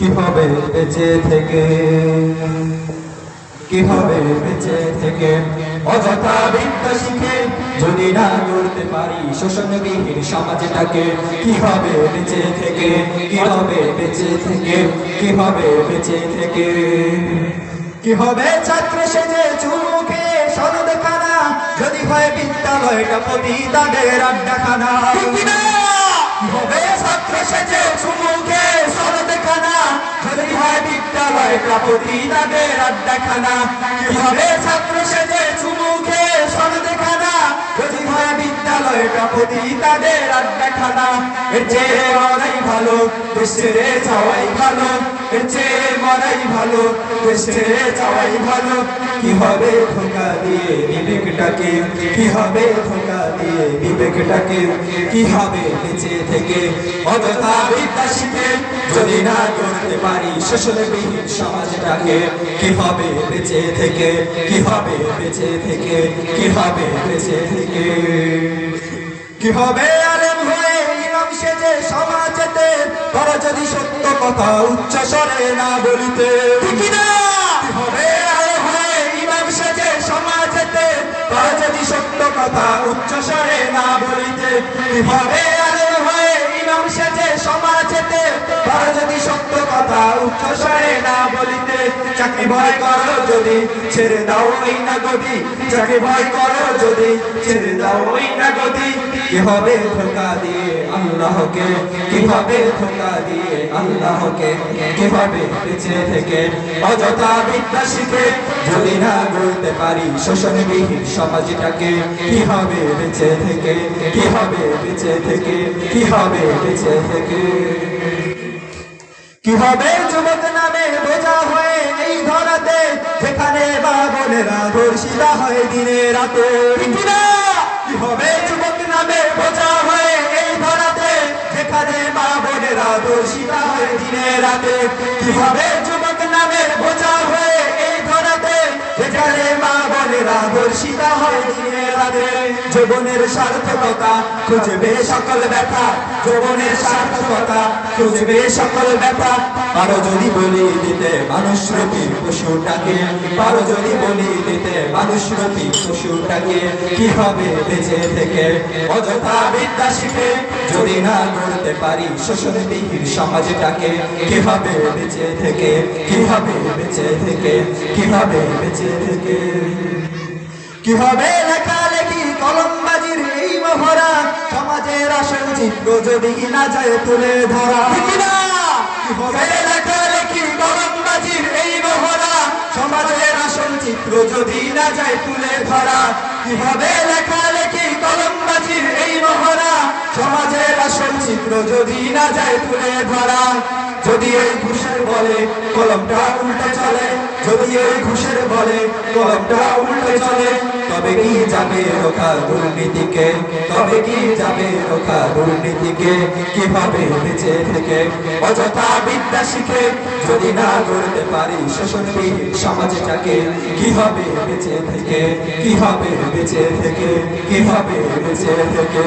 কি হবে বেঁচে থেকে, কি হবে বেঁচে থেকে অযথা বিদ্যা শিখে যদি না গড়তে পারি শোষণবিহীন সমাজটাকে। কি হবে বেঁচে থেকে, কি হবে বেঁচে থেকে, কি হবে বেঁচে থেকে। কি হবে ছাত্র সেজে চুমুকে সনদ খানা যদি হয় বিদ্যালয়টা পতিতাদের আড্ডাখানা। কি হবে ছাত্র সেজে চুমুকে সনদ খানা যদি হয় বিদ্যালয়টা পতিতাদের আড্ডাখানা। কি হবে ছাত্র সেজে চুমুকে সনদ খানা যদি হয় বিদ্যালয়টা পতিতাদের আড্ডাখানা। এর চেয়ে মরাই ভালো দেশ ছেড়ে যাওয়াই ভালো, এর চেয়ে মরাই ভালো দেশ ছেড়ে যাওয়াই ভালো। কি হবে ধোঁকা দিয়ে বিবেকটাকে, কি হবে ধোঁকা দিয়ে বিবেকটাকে। কি হবে বেঁচে থেকে অযথা বিদ্যা শিখে যদি না করতে পারি শোষণবিহীন সমাজটাকে। কি হবে বেঁচে থেকে, কি হবে বেঁচে থেকে, কি হবে বেঁচে থেকে। কি হবে আলেম হয়ে ইমাম সেজে সমাজেতে তারা যদি সত্য কথা উচ্চ স্বরে না বলিতে। কি হবে আলেম হয়ে ইমাম সেজে সমাজেতে তারা যদি সত্য কথা উচ্চ স্বরে না বলিতে। কি হবে আলেম হয়ে ইমাম সেজে সমাজেতে তারা যদি সত্য কথা উচ্চ স্বরে না বলিতে। চাকরি ভয় করো যদি ছেড়ে দাও ওই না গদি, চাকরি ভয় করো যদি ছেড়ে দাও ওই না গদি। কি হবে ধোঁকা দিয়ে আল্লাহকে, কি হবে ধোঁকা দিয়ে আল্লাহকে। কি হবে বেঁচে থেকে অযথা বিদ্যা শিখে যদি না গড়তে পারি শোষণবিহীন সমাজটাকে। কি হবে বেঁচে থেকে, কি হবে বেঁচে থেকে, কি হবে বেঁচে থেকে। কি হবে যুবক নামে বোঝা হয়ে এই ধরাতে যেখানে মা বোনেরা ধর্ষিতা হয় দিনে রাতে। কি হবে যুবক নামে বোঝা হয়ে এই ধরাতে যেখানে মা বোনেরা ধর্ষিতা হয় দিনে রাতে। কি হবে যুবক নামে বোঝা হয়ে এই ধরাতে যেখানে মা বোনেরা ধর্ষিতা হয় দিনে রাতে। যৌবনের সার্থকতা খুঁজবে সকল ব্যথা, যৌবনের সার্থকতা খুঁজবে সকল ব্যথা। পারো যদি বলি দিতে মানুষ রূপী পশুটাকে, পারো যদি বলি দিতে মানুষ রূপী পশুটাকে। কি হবে বেঁচে থেকে অযথা বিদ্যা শিখে যদি না গড়তে পারি শোষণবিহীন সমাজটাকে। কি হবে বেঁচে থেকে, কি হবে বেঁচে থেকে, কি হবে বেঁচে থেকে। কি হবে লেখালেখি কলমবাজির এই মহড়া সমাজের আসল চিত্র যদি না যায় তুলে ধরা। কি হবে লেখালেখি কলমবাজির এই মহড়া সমাজের আসল চিত্র যদি না যায় তুলে ধরা। কি হবে লেখালেখি কলমবাজির এই মহড়া সমাজের আসল চিত্র যদি না যায় তুলে ধরা। যদি এই ঘুষের বলে কলমটা উল্টে চলে, যদি এই ঘুষের বলে কলমটা উল্টে চলে, তবে কি যাবে রোখা দুর্নীতিকে, তবে কি যাবে রোখা দুর্নীতিকে। কিভাবে বেঁচে থেকে অযথা বিদ্যা শিখে যদি না গড়তে পারি শোষণবিহীন সমাজটাকে। কি হবে বেঁচে থেকে, কি হবে বেঁচে থেকে, কি হবে বেঁচে থেকে।